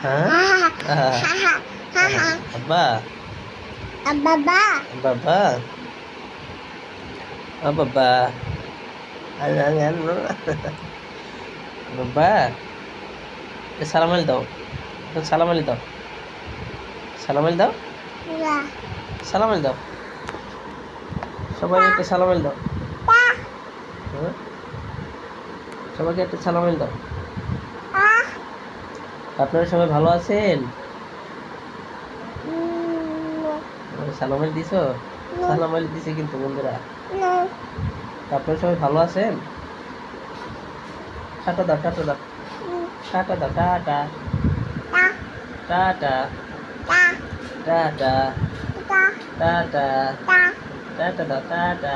হ্যাঁ আব্বা বাবা বাবা ও বাবা বাবা সালাম আলি দাও সালাম আলি দাও সালাম আলি দাও সালাম আলি দাও সবাই একটা সালাম আলি দাও হ্যাঁ সবাইকে একটা সালাম আলি দাও আপনারা সবাই ভালো আছেন সালাম আলি দিছো সালাম আলি দিছে কিন্তু বন্ধুরা আপনারা সবাই ভালো আছেন টাটা দাও টাটা দাও টাটা দাও tata tata tata tata tata দাও টাটা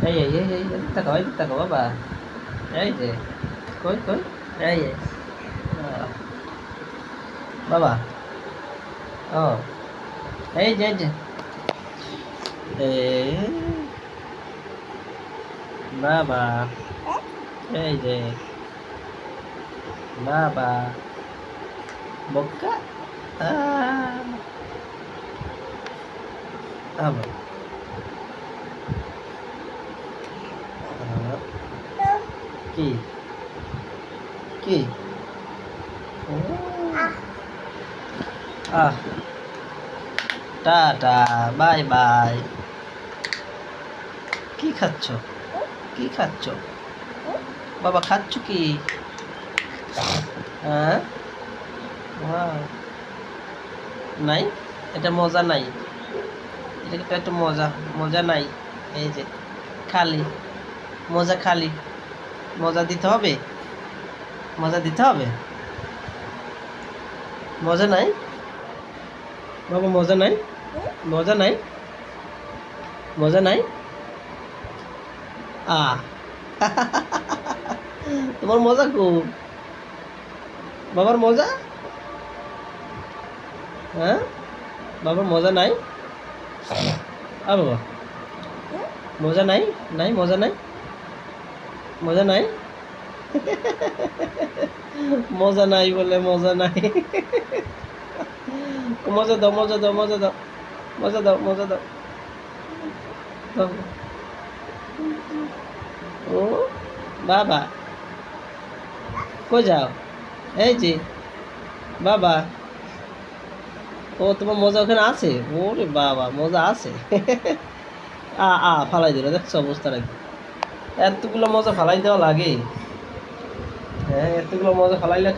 এই তাকাও বাবা এই যে কই কই এই বাবা ও এই যে এই বাবা এই যে বাবা বক্কা আবার কি কি টাটা বাই বাই কি খাচ্ছ কি খাচ্ছ বাবা খাচ্ছ কি হ্যাঁ নাই এটা মজা নাই এটা একটু মজা মজা নাই এই যে খালি মজা খালি মজা দিতে হবে মজা দিতে হবে মজা নাই বাবা মজা নাই মজা নাই মজা নাই তোমার মজা খুব বাবার মজা হ্যাঁ বাবার মজা নাই বাবা মজা নাই নাই মজা নাই মজা নাই মজা নাই বলে মজা নাই মজা দাও মজা দাও মজা দাও মজা দাও মজা দাও ও বাবা কই যাও এই যে বাবা ও তোমার মজা ওখানে আছে ওরে বাবা মজা আছে ফালাই দিল দেখছো অবস্থা রাখি এতগুলো মজা ফালাই দেওয়া লাগে হ্যাঁ এতগুলো মজা ফালাইলে